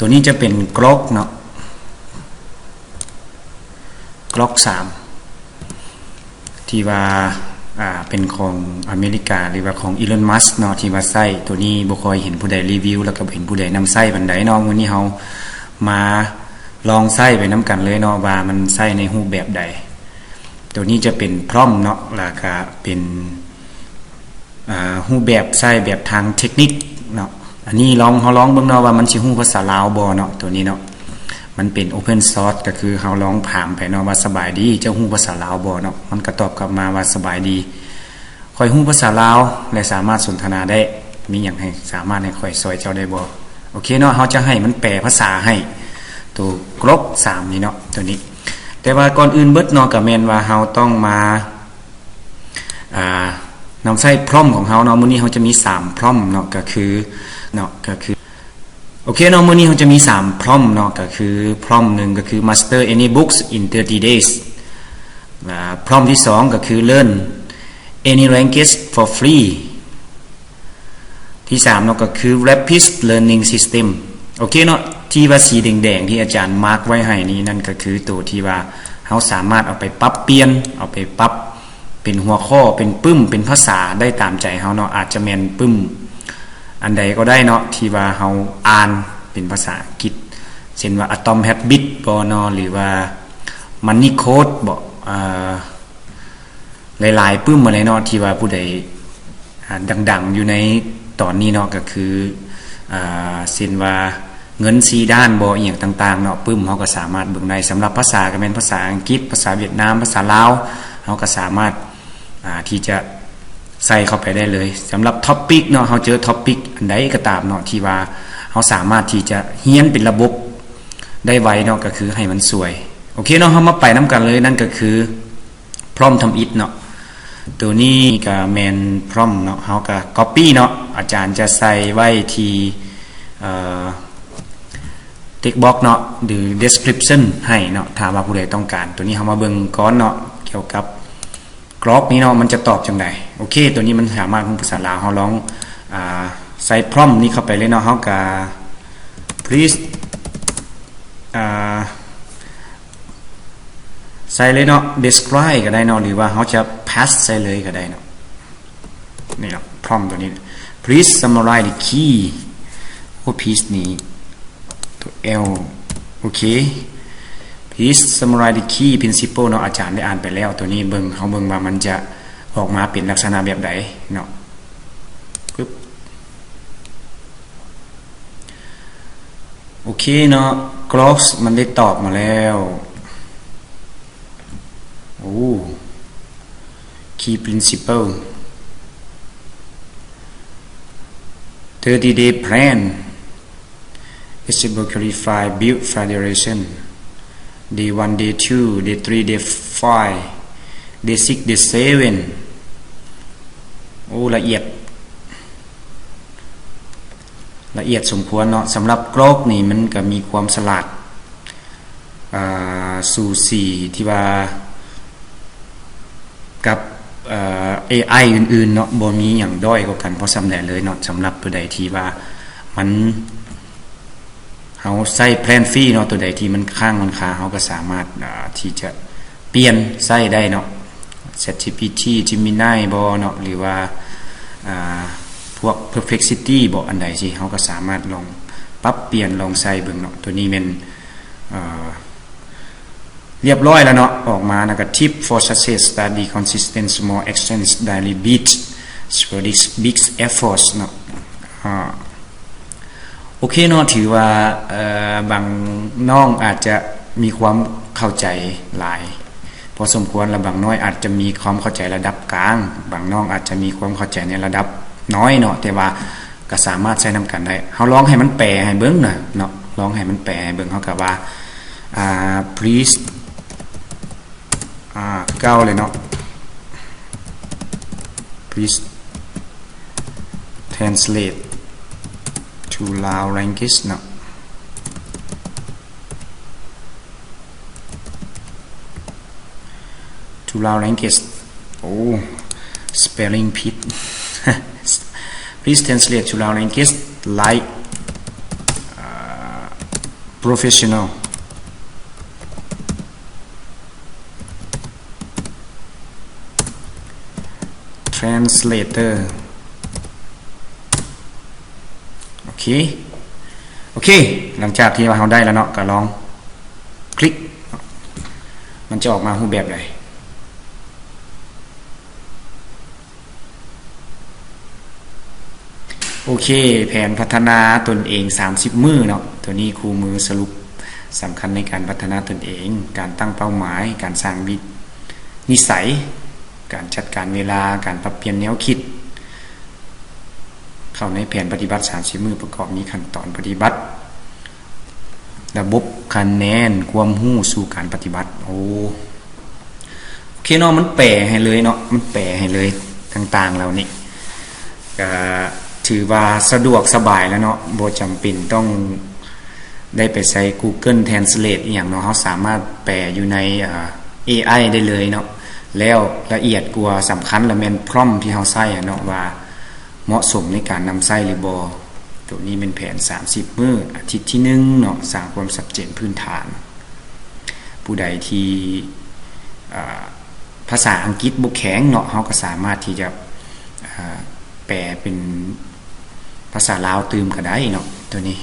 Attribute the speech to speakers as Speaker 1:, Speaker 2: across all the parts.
Speaker 1: ตัวนี้จะเป็นกล็อกเนาะกล็อก3ที่ว่าเป็นของอเมริกาหรือว่าของอีลอนมัสก์เนาะที่ว่าใช้ตัวนี้บ่ค่อยเห็นผู้ใดรีวิวแล้วก็เห็นผู้ใดนำใช้ปานใดเนาะวันนี้เฮามาลองใช้ไปนํกันเลยเนาะว่ามันใช้ในรูปแบบใดตัวนี้จะเป็นพร้อมเนาะแล้วก็เป็นรูปแบบใช้แบบทางเทคนิคเนาะอันนี้เฮาลองเบิ่งเนาะว่ามันสิฮู้ภาษาลาวบ่เนาะตัวนี้เนาะมันเป็น Open Source ก็คือเฮาลองถามไปเนาะว่าสบายดีเจ้าฮู้ภาษาลาวบ่เนาะมันก็ตอบกลับมาว่าสบายดีค่อยฮู้ภาษาลาวและสามารถสนทนาได้มีหยังให้สามารถให้ค่อยช่วยเจ้าได้บ่โอเคเนาะเฮาจะให้มันแปลภาษาให้ตัวกลบ3นี่เนาะตัวนี้แต่ว่าก่อนอื่นเบิดเนาะก็แม่นว่าเฮาต้องมานำใช้พร้อมของเฮาเนาะมื้อนี้เฮาจะมี3พร้อมเนาะก็คือโอเคเนาะมื้อนี้เฮาจะมี3พร้อมเนาะก็คือพร้อม1ก็คือ Master any books in 30 days พร้อมที่2ก็คือ Learn any language for free ที่3เนาะก็คือ Rapid learning system โอเคเนาะที่ว่าสีแดงๆที่อาจารย์มาร์คไว้ให้นี้นั่นก็คือตัวที่ว่าเฮาสามารถเอาไปปรับเปลี่ยนเอาไปปรับเป็นหัวข้อเป็นปึ้มเป็นภาษาได้ตามใจเฮาเนาะอาจจะแม่นปึ้มอันใดก็ได้เนาะที่ว่าเฮาอ่านเป็นภาษาอังกฤษเช่นว่า Atom Habit บ่เนาะหรือว่า Money Code บ่หลายๆปึ้มอะไรเนาะที่ว่าผู้ใดดังๆอยู่ในตอนนี้เนาะก็คือเช่นว่าเงิน4ด้านบ่อีหยังต่างๆเนาะปึ้มเฮาก็สามารถเบิ่งได้สำหรับภาษาก็แม่นภาษาอังกฤษภาษาเวียดนามภาษาลาวเฮาก็สามารถที่จะใส่เข้าไปได้เลยสำหรับท็อปิกเนาะเฮาเจอท็อปิกอันใดก็ตามเนาะที่ว่าเฮาสามารถที่จะเรียนเป็นระบบได้ไวเนาะก็คือให้มันสวยโอเคเนาะเฮามาไปนํกันเลยนั่นก็คือพร้อมทำอิฐเนาะตัวนี้ก็แม่นพร้อมเนาะเฮาก็ copy เนาะอาจารย์จะใส่ไว้ที่text box เนาะหรือ description ให้เนาะถ้าว่าผู้ใดต้องการตัวนี้เฮามาเบิ่งก่อนเนาะเกี่ยวกับกรอกนี้เนาะมันจะตอบจังได๋โอเคตัวนี้มันสามารถภาษาลาวเฮาลองใส่พร้อมนี้เข้าไปเลยเนาะเฮาก็ please ใส่เลยเนาะ describe ก็ได้เนาะหรือว่าเฮาจะ pass ใส่เลยก็ได้เนาะนี่เนาะพร้อมตัวนี้ please summarize the key โอ้ piece นี้ตัว L โอเค please summarize the key principle เนาะอาจารย์ได้อ่านไปแล้วตัวนี้เบิ่งว่ามันจะออกมาเป็นลักษณะแบบใดเนาะปึ๊บโอเคเนาะ clocks มันได้ตอบมาแล้วโอ้ key principle 30-day plan Clarify build federation day 1 day 2 day 3 day 5 day 6 day 7โอ้ละเอียดสมควรเนาะสำหรับกรอกนี่มันก็มีความฉลาดสู่4ที่ว่ากับAI อื่นๆเนาะบ่มีหยังด้อยกว่ากันเพราะสำแดเลยเนาะสำหรับตัวใดที่ว่ามันเฮาใส่แพลนฟรีเนาะตัวใดที่มันค้างมันคาเฮาก็สามารถที่จะเปลี่ยนใส่ได้เนาะ ChatGPT Gemini บ่เนาะหรือว่าพวก Perplexity บ่อันใดสิเฮาก็สามารถลองปรับเปลี่ยนลองใส่เบิ่งเนาะตัวนี้แม่นเรียบร้อยแล้วเนาะออกมานะก็ tip for success study consistent small actions daily beat sporadic big efforts เนาะโอเคเนาะถือว่าบางน้องอาจจะมีความเข้าใจหลายพอสมควรและบางน้อยอาจจะมีความเข้าใจระดับกลางบางน้องอาจจะมีความเข้าใจในระดับน้อยเนาะแต่ว่าก็สามารถใช้นํกันได้เฮาลองให้มันแปลให้เบิ่งน่ะเนาะลองให้มันแปลให้เบิ่งเฮาก็ว่าplease เก้าเลยเนาะ please translate to Lao language เนาะto Lao language โอ้ spelling ผิด please translate to Lao language like professional translator โอเคหลังจากที่เราได้แล้วเนาะก็ลองคลิกมันจะออกมารูปแบบใดโอเคแผนพัฒนาตนเอง30มื้อเนาะตัวนี้คู่มือสรุปสำคัญในการพัฒนาตนเองการตั้งเป้าหมายการสร้างนิสัยการจัดการเวลาการปรับเปลี่ยนแนวคิดเข้าในแผนปฏิบัติ30มื้อประกอบมีขั้นตอนปฏิบัติระบบคะแนนความรู้สู่การปฏิบัติโอเคเนาะมันแปลให้เลยเนาะมันแปลให้เลยต่างๆแล้วนี่ก็ถือว่าสะดวกสบายแล้วเนาะบ่จำเป็นต้องได้ไปใช้ Google Translate อีหยังเนาะเราสามารถแปลอยู่ในAI ได้เลยเนาะแล้วละเอียดกว่าสำคัญและแม่นพร้อมที่เราใช้เนาะว่าเหมาะสมในการนำใช้หรือบ่ตัวนี้เป็นแผน30มื้ออาทิตย์ที่1เนาะสร้างความชัดเจนพื้นฐานผู้ใดที่ภาษาอังกฤษบ่แข็งเนาะเฮาก็สามารถที่จะแปลเป็นภาษาลาวตื่มก็ได้เนาะตัวนี้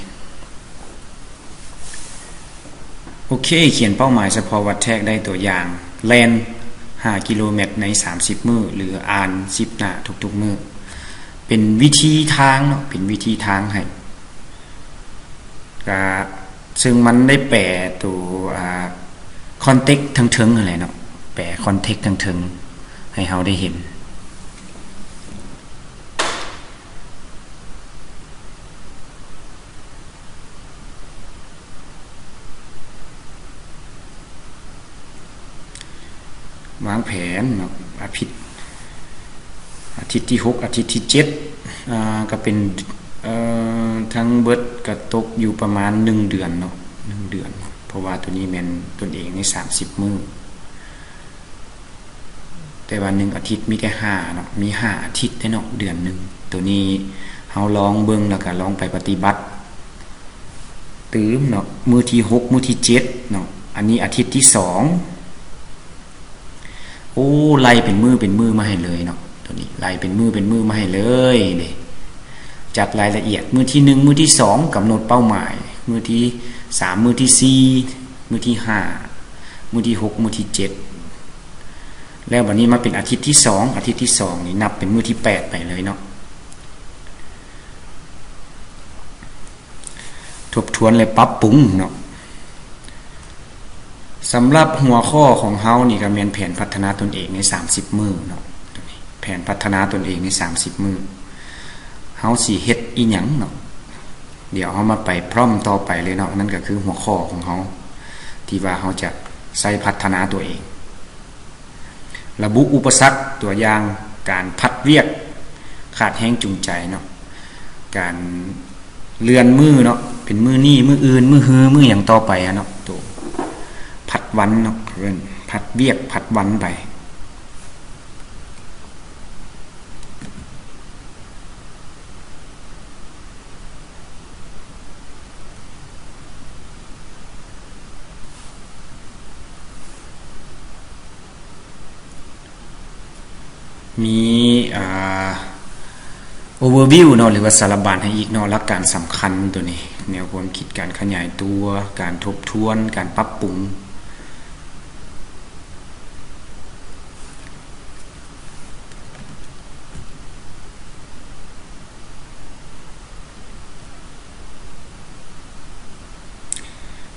Speaker 1: โอเคเขียนเป้าหมายเฉพาะวัดแทรกได้ตัวอย่างแล่น5กิโลเมตรใน30มื้อหรืออ่าน10หน้าทุกๆมื้อเป็นวิธีทางเนาะเป็นวิธีทางให้ก็ซึ่งมันได้แปลตัวคอนเทกต์ทั้งเทิงอะไรเนาะแปลคอนเทกต์ทั้งเทิงให้เฮาได้เห็นวางแผนเนาะอาทิตย์ที่6อาทิตย์ที่7ก็เป็นทั้งเบิดก็ตกอยู่ประมาณ1เดือนเนาะ1เดือนเพราะว่าตัวนี้แม่นตนเองใน30มื้อแต่ว่า1อาทิตย์มีแค่5เนาะมี5อาทิตย์เนาะเดือนนึงตัวนี้เฮาลองเบิ่งแล้วก็ลองไปปฏิบัติตื่มเนาะมื้อที่6มื้อที่7เนาะอันนี้อาทิตย์ที่2โอ้ไล่เป็นมือมาให้เลยเนาะตัวนี้ไล่เป็นมือมาให้เลยนี่จัดรายละเอียดมื้อที่1มื้อที่2กำหนดเป้าหมายมื้อที่3มื้อที่4มื้อที่5มื้อที่6มื้อที่7แล้วบัดนี้มาเป็นอาทิตย์ที่2อาทิตย์ที่2นี่นับเป็นมื้อที่8ไปเลยเนาะทบทวนและปรับปรุงเนาะสำหรับหัวข้อของเฮานี่ก็แม่นแผนพัฒนาตนเองใน30มื้อเนาะแผนพัฒนาตนเองใน30มื้อเฮาสิเฮ็ดอีหยังเนาะเดี๋ยวเฮามาไปพร้อมต่อไปเลยเนาะนั่นก็คือหัวข้อของเฮาที่ว่าเฮาจะใช้พัฒนาตัวเองระบุอุปสรรคตัวอย่างการพัดเวียกขาดแรงจูงใจเนาะการเลื่อนมือเนาะเป็นมือนี้มืออื่นมือฮือมือหยังต่อไปเนาะตัวผัดวันเนาะเอิ้นผัดเวียกผัดวันไปมีoverview เนาะหรือว่าสารบัญให้อีกเนาะหลักการสำคัญตัวนี้แนวความคิดการขยายตัวการทบทวนการปรับปรุง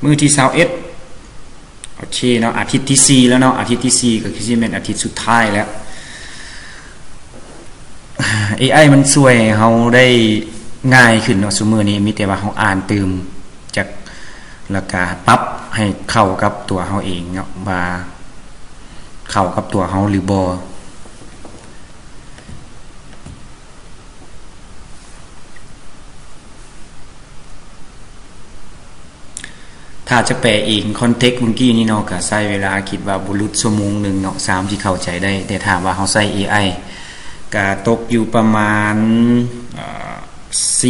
Speaker 1: มื้อที่21โอเคเนาะอาทิตย์ที่4แล้วเนาะอาทิตย์ที่4ก็คือสิเป็นอาทิตย์สุดท้ายแล้วAI มันช่วยเฮาได้ง่ายขึ้นเนาะซุมื้อนี้มีแต่ว่าเฮาอ่านตื่มจากแล้วก็ปรับให้เข้ากับตัวเฮาเองเนาะว่าเข้ากับตัวเฮาหรือบ่ถ้าจะแปลเองคอนเทกต์เมื่อกี้นี่เนาะก็ใช้เวลาคิดว่าบ่หลุดชั่วโมงนึงเนาะ3ที่เข้าใจได้แต่ถามว่าเฮาใช้ AIก็ตกอยู่ประมาณ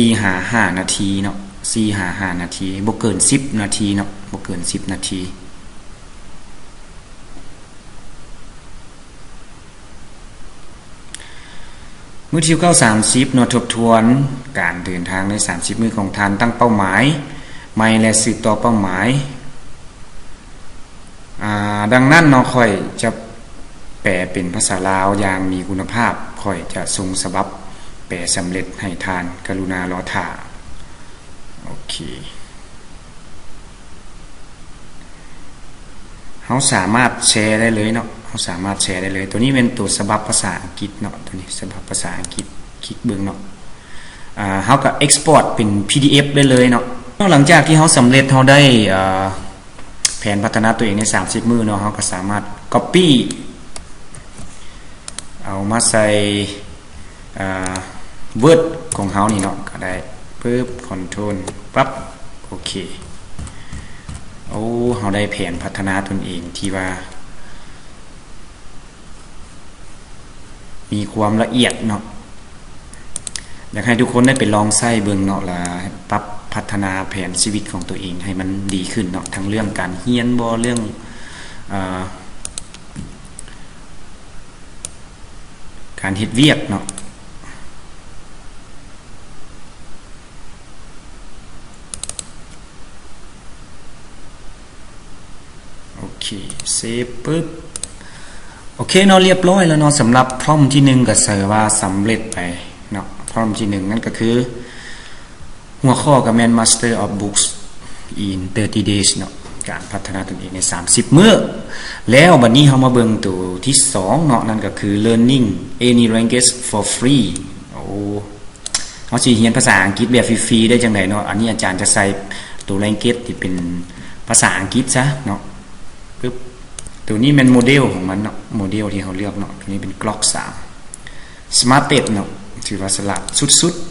Speaker 1: 4-5 นาทีเนาะ 4-5 นาทีบ่เกิน10นาทีเนาะบ่เกิน10นาทีมื้อที่30เนาะทบทวนการเดินทางใน30มื้อของท่านตั้งเป้าหมายใหม่และสืบต่อเป้าหมายดังนั้นเนาะค่อยจะแปลเป็นภาษาลาวอย่างมีคุณภาพค่อยจะส่งฉบับแปลสำเร็จให้ทานกรุณารอท่าโอเคเฮาสามารถแชร์ได้เลยเนาะเฮาสามารถแชร์ได้เลยตัวนี้เป็นตัวฉบับภาษาอังกฤษเนาะตัวนี้ฉบับภาษาอังกฤษคลิกเบิ่งเนาะเฮาก็ export เป็น PDF ได้เลยเนาะหลังจากที่เฮาสำเร็จเฮาได้แผนพัฒนาตัวเองใน30มื้อเนาะเฮาก็สามารถ copy เอามาใส่Word ของเฮานี่เนาะก็ได้ปึ๊บ Control ปั๊บโอเคเฮาได้แผนพัฒนาตนเองที่ว่ามีความละเอียดเนาะอยากให้ทุกคนได้ไปลองใช้เบิ่งเนาะแล้วปรับพัฒนาแผนชีวิตของตัวเองให้มันดีขึ้นเนาะทั้งเรื่องการเรียนบ่เรื่องการเฮ็ดเวียกเนาะโอเคเซฟปึ๊บโอเคเนาะเรียบร้อยแล้วเนาะสำหรับพร้อมที่1ก็เสือว่าสำเร็จไปเนาะพร้อมที่1นั่นก็คือหัวข้อก็แม่น Master of Books in 30 days เนาะการพัฒนาตนเองใน30มื้อแล้วบัดนี้เฮามาเบิ่งตัวที่2เนาะนั่นก็คือ Learning any language for free เฮาสิเรียนภาษาอังกฤษแบบฟรีๆได้จังได๋เนาะอันนี้อาจารย์จะใส่ตัว language ที่เป็นภาษาอังกฤษซะเนาะปึ๊บตัวนี้เป็นโมเดลของมันเนาะโมเดลที่เขาเลือกเนาะตัวนี้เป็น Glock 3 Smart Test เนาะถือว่าสละสุดๆ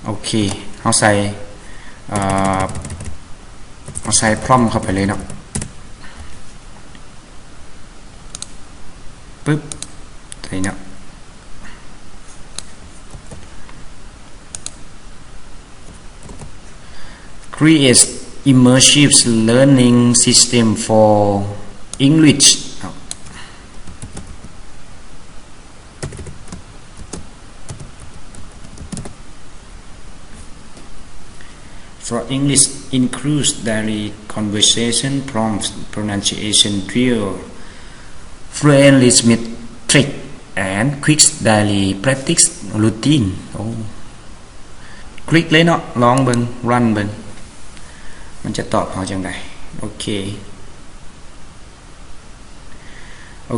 Speaker 1: โอเคเฮาใส่พร้อมเข้าไปเลยเนาะปึ๊บตัวนี้เนาะcreate immersive learning system for English for English includes daily conversation prompts pronunciation drill fluent listening trick and quick daily practice routine คลิกเลยเนาะลองเบิ่ง run เบิ่งมันจะตอบเฮาจังได๋โอเ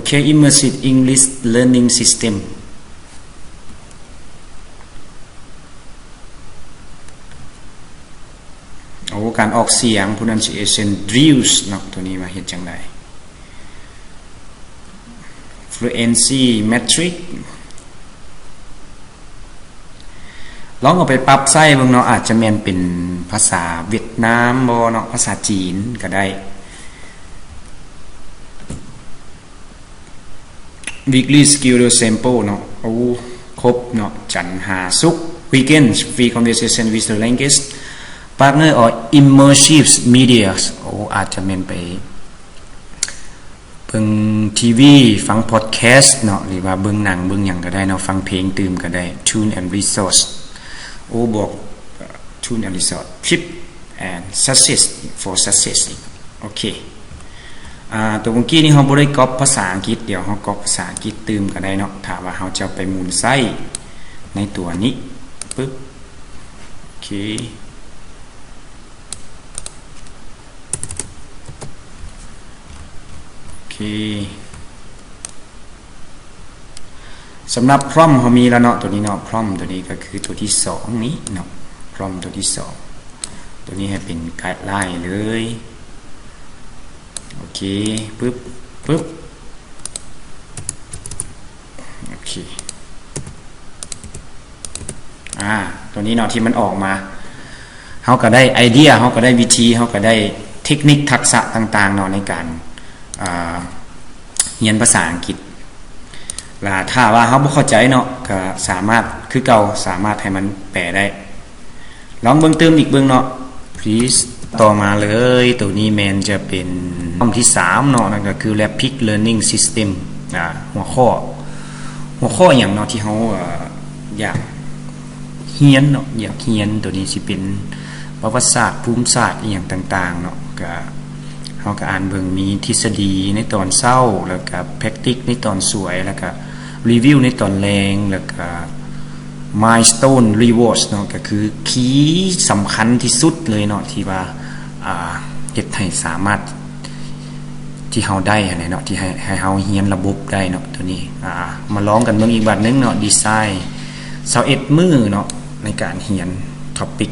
Speaker 1: ค immersive English learning system การออกเสียง pronunciation drills เนาะตัวนี้มาเฮ็ดจังได๋ fluency metric ลองเอาไปปรับใช้เบิ่งเนาะอาจจะแม่นเป็นภาษาเวียดนามบ่เนาะภาษาจีนก็ได้ weekly skill sample เนาะครบเนาะจันทร์หาศุกร์ weekend free conversation with the language partner or immersive media อาจจะแม่นไปเบิ่งทีวีฟังพอดแคสต์เนาะหรือว่าเบิ่งหนังเบิ่งหยังก็ได้เนาะฟังเพลงตื่มก็ได้ tune and resource บอก tune and resource tip and success for success โอเคตัวเมื่อกี้นี่เฮาบ่ได้ก๊อปภาษาอังกฤษเดี๋ยวเฮาก๊อปภาษาอังกฤษตื่มก็ได้เนาะถ้าว่าเฮาจะไปหมุนไส้ในตัวนี้ปึ๊บโอเคสำหรับพร้อมเขามีแล้วเนาะตัวนี้เนาะพร้อมตัวนี้ก็คือตัวที่2นี้เนาะพร้อมตัวที่2ตัวนี้ให้เป็นไกด์ไลน์เลยโอเคปึ๊บโอเคตัวนี้เนาะที่มันออกมาเฮาก็ได้ไอเดียเฮาก็ได้วิธีเฮาก็ได้เทคนิคทักษะต่างๆเนาะในการเรียนภาษาอังกฤษ ล่ะถ้าว่าเฮาบ่เข้าใจเนาะก็สามารถคือเก่าสามารถให้มันแปลได้ลองเบิ่งเติมอีกเบิ่งเนาะ please ต่อมาเลยตัวนี้แมนจะเป็นข้อที่3เนาะนั่นก็คือ Rapid Learning System หัวข้ออย่างเนาะที่เฮาอยากเรียนเนาะอยากเรียนตัวนี้สิเป็นประวัติศาสตร์ภูมิศาสตร์อีหยังต่างๆเนาะก็เฮาก็อ่านเบิ่งมีทฤษฎีในตอนเช้าแล้วก็ practice ในตอนสวยแล้วก็รีวิวในตอนแรงแล้วก็ milestone rewards เนาะก็คือคีย์สำคัญที่สุดเลยเนาะที่ว่าเฮ็ดให้สามารถที่เฮาได้อันนี้เนาะที่ให้เฮาเรียนระบบได้เนาะตัวนี้มาลองกันเบิ่งอีกบัดนึงเนาะดีไซน์21มื้อเนาะในการเรียนท็อปิก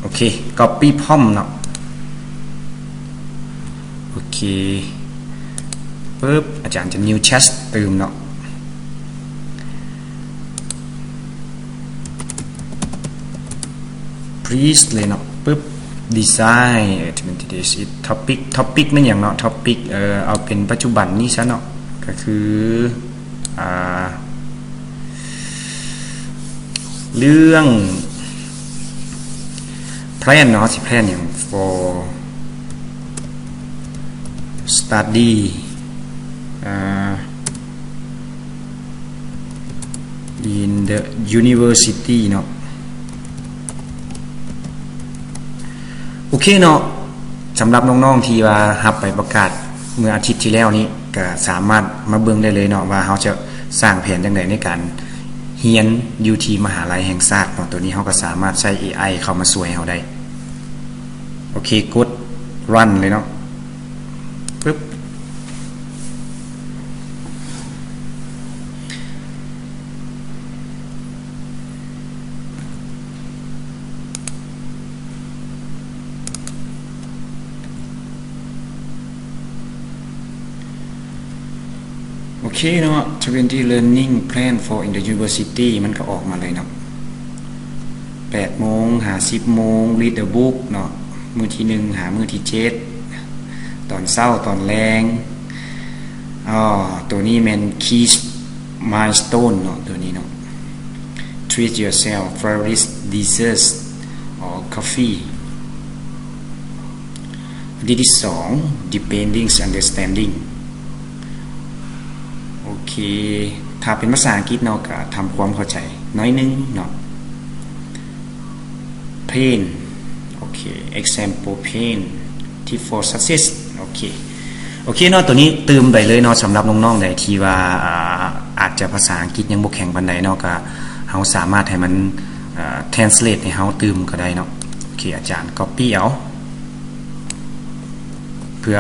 Speaker 1: โอเค copy prompt เนาะโอเคปึ๊บอาจารย์จะ new chat เติมเนาะplease เลยเนาะปึ๊บ design this is topic มันอย่างเนาะ topic เอาเป็นปัจจุบันนี้ซะเนาะก็คือเรื่อง plan เนาะสิ plan อย่าง for study in the university เนาะโอเคเนาะสำหรับน้องๆที่ว่ารับไปประกาศเมื่ออาทิตย์ที่แล้วนี้ก็สามารถมาเบิ่งได้เลยเนาะว่าเฮาจะสร้างแผนจังได๋ในการเรียนอยู่ที่มหาลัยแห่งชาติเนาะตัวนี้เฮาก็สามารถใช้ AI เข้ามาช่วยเฮาได้โอเคกด run เลยเนาะปึ๊บโอเคเนาะ20 learning plan for in the university มันก็ออกมาเลยเนาะ 8 โมงหา 10 โมง read the book เนาะมื้อที่1หามื้อที่7ตอนเช้าตอนแลงตัวนี้แม่น key milestone เนาะตัวนี้เนาะ treat yourself favorite desserts or coffee อันที่2 depending understandingโอเคถ้าเป็นภาษาอังกฤษเนาะก็ทำความเข้าใจน้อยนึงเนาะ pain โอเค example pain tip for success โอเคเนาะตัวนี้เติมไปเลยเนาะสำหรับน้องๆใดที่ว่าอาจจะภาษาอังกฤษยังบ่แข็งปานใดเนาะก็เฮาสามารถให้มันtranslate ให้เฮาเติมก็ได้เนาะโอเคอาจารย์ copy เอาเพื่อ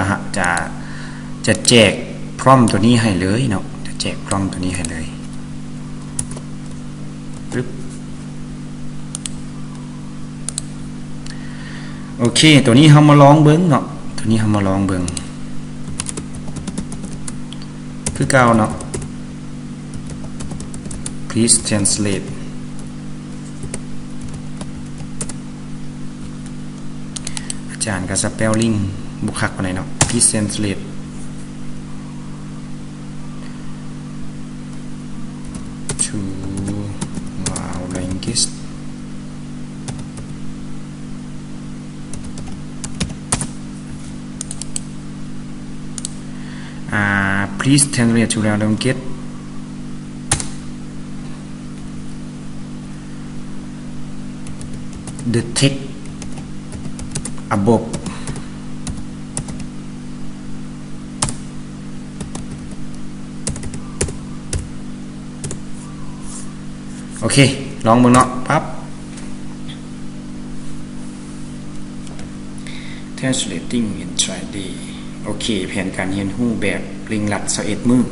Speaker 1: จะแจกพร้อมตัวนี้ให้เลยเนาะจะแจกพร้อมตัวนี้ให้เลยปึ๊บโอเคตัวนี้เฮามาลองเบิ่งเนาะตัวนี้เฮามาลองเบิ่งคือเก่าเนาะ please translate อาจารย์ก็ spelling บ่คักปานใดเนาะ please translate to wow language please translate to language the text aboveโอเคลองเบิ่งเนาะปั๊บ translating in 3D โอเคแผนการเรียนรู้แบบเร่งรัด21มื้อ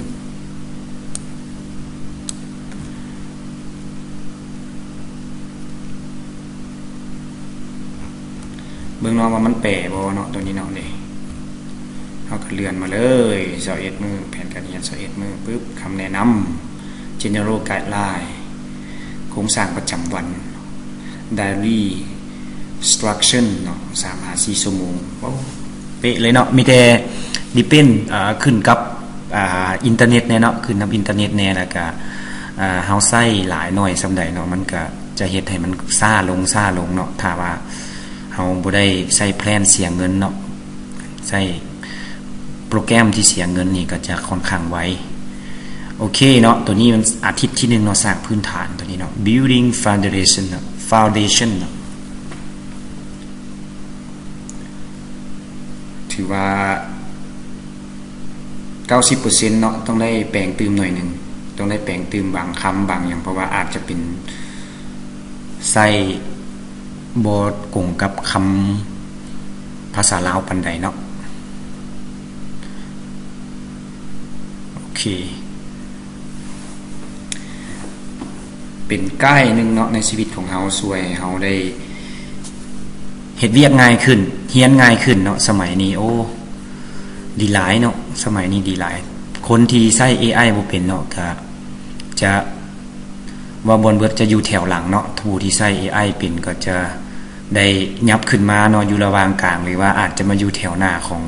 Speaker 1: เบิ่งเนาะว่ามันแปลบ่เนาะตัวนี้เนาะนี่เฮาก็เลื่อนมาเลย21มื้อแผนการเรียน21มื้อปึ๊บคำแนะนำ general guideline โครงสร้างประจำวัน diary instruction เนาะ3-4 ชั่วโมงเป๊ะเลยเนาะมีแต่depend ขึ้นกับ อินเทอร์เน็ตแน่เนาะขึ้นนํอินเทอร์เน็ตแน่แล้วก็เฮาใช้หลายหน่อยซำใดเนาะมันก็จะเฮ็ดให้มันช้าลงเนาะถ้าว่าเฮาบ่ได้ใช้แพลนเสียเงินเนาะใช้โปรแกรมที่เสียเงินนี่ก็จะค่อนข้างไวโอเคเนาะตัวนี้มันอาทิตย์ที่1เนาะสร้างพื้นฐานตัวนี้เนาะ building foundation เนาะ foundation เนาะถือว่า 90% เนาะต้องได้แปลงตืมหน่อยนึงต้องได้แปลงตืมบางคำบางอย่างเพราะว่าอาจจะเป็นใส่บ่กงกับคำภาษาลาวปานใดเนาะโอเคเป็นก้ายนึงเนาะในชีวิตของเฮาช่วยให้เฮาได้เฮ็ดเวียกง่ายขึ้นเรียนง่ายขึ้นเนาะสมัยนี้โอ้ดีหลายเนาะสมัยนี้ดีหลายคนที่ใช้ AI บ่เป็นเนาะก็จะว่าบนเบิดจะอยู่แถวหลังเนาะผู้ที่ใช้ AI เป็นก็จะได้ยับขึ้นมาเนาะอยู่ระหว่างกลางหรือว่าอาจจะมาอยู่แถวหน้าของ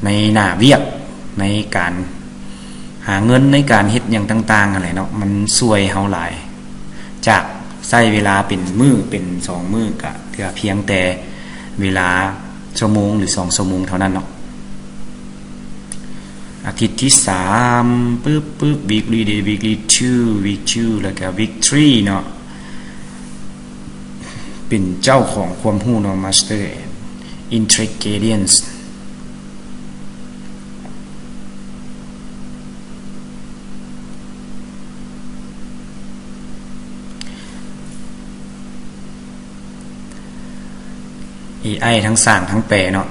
Speaker 1: ในหน้าเวียกในการหาเงินในการเฮ็ดหยังต่างๆอะไรเนาะมันช่วยเฮาหลายจากใช้เวลาเป็นมื้อเป็น2มื้อก็เพียงแต่เวลาชั่วโมงหรือ2ชั่วโมงเท่านั้นเนาะอาทิตย์ที่3ปึ๊บ weekly day weekly 2 week 2แล้วก็ week 3เนาะเป็นเจ้าของความรู้เนาะ master intelligence AI ทั้งสร้างทั้งแปลเนาะ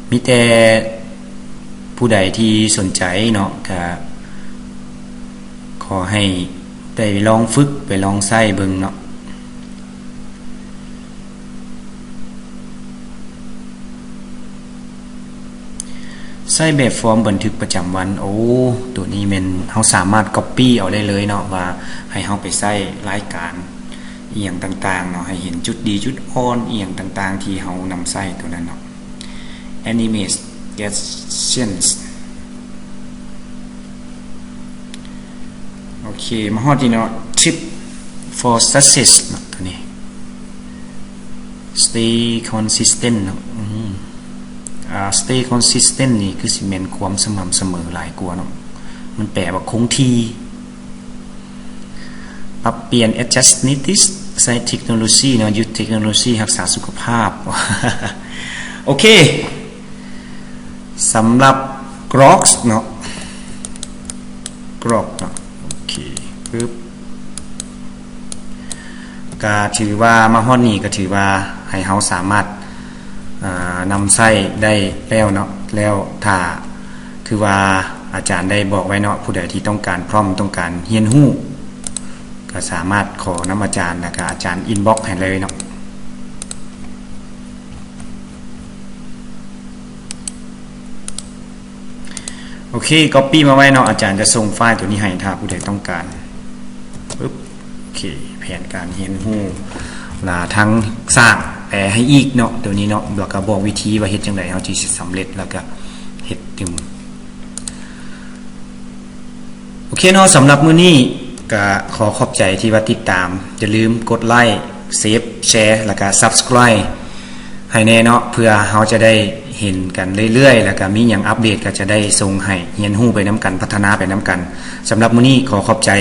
Speaker 1: มีแต่ผู้ใดที่สนใจเนาะก็ขอให้ได้ลองฝึกไปลองใช้เบิ่งเนาะใช้แบบฟอร์มบันทึกประจำวันโอ้ตัวนี้แม่นเฮาสามารถ copy เอาได้เลยเนาะว่าให้เฮาไปใช้รายการอีหยังต่างๆเนาะให้เห็นจุดดีจุดอ่อนอีหยังต่างๆที่เฮานำใช้ตัวนั้นเนาะ animations โอเคมาฮอดที่เนาะ tip for success เนาะตัวนี้ stay consistent เนาะstay consistent นี่คือสิแม่นความสม่ำเสมอหลายกว่าเนาะมันแปลว่าคงที่ปรับเปลี่ยน adjust needs ใช้เทคโนโลยีเนาะยึดเทคโนโลยีรักษาสุขภาพ โอเคสำหรับ grok เนาะ grok เนาะโอเคปึ๊บก็ถือว่ามาฮอดนี้ก็ถือว่าให้เฮาสามารถนำใช้ได้แล้วเนาะแล้วถ้าคือว่าอาจารย์ได้บอกไว้เนาะผู้ใดที่ต้องการพร้อมต้องการเรียนรู้ก็สามารถขอนำอาจารย์แล้วก็อาจารย์อินบ็อกซ์ให้เลยเนาะโอเคก๊อปปี้มาไว้เนาะอาจารย์จะส่งไฟล์ตัวนี้ให้ถ้าผู้ใดต้องการปึ๊บโอเคแผนการเรียนรู้ทั้งสร้างแปลให้อีกเนาะตัวนี้เนาะแล้วก็บอกวิธีว่าเฮ็ดจังได๋เฮาสิสำเร็จแล้วก็เฮ็ดถึงโอเคเนาะสำหรับมื้อนี้ก็ขอขอบใจที่ว่าติดตามอย่าลืมกดไลค์เซฟแชร์แล้วก็ Subscribe ให้แน่เนาะเพื่อเฮาจะได้เห็นกันเรื่อยๆแล้วก็มีหยังอัปเดตก็จะได้ส่งให้เรียนรู้ไปนํกันพัฒนาไปนํกันสำหรับมื้อนี้ขอขอบใจ